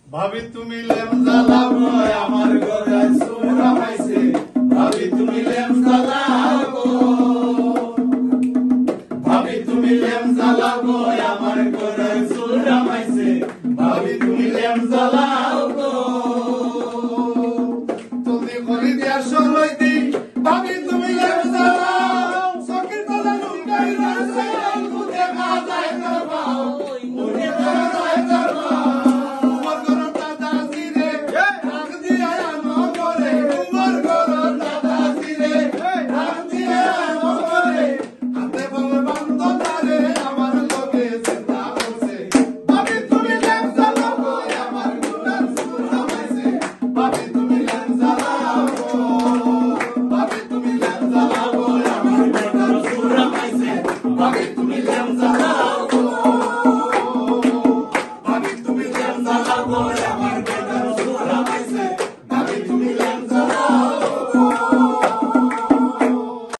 ভাবি তুমি লেমজা লাগো আমার ঘরে সুরা পাইছে ভাবি তুমি লেমজা লাগো ভাবি তুমি লেমজা লাগো আমার ঘরে সুরা পাইছে ভাবি তুমি লেমজা লাগো তুমি কলি দিয়া সরইতি ভাবি তুমি লেমজা লাগো সকির তলা লুকাই রইছে আলগু দেখা যায় না বাও ওরে যায় না Vamos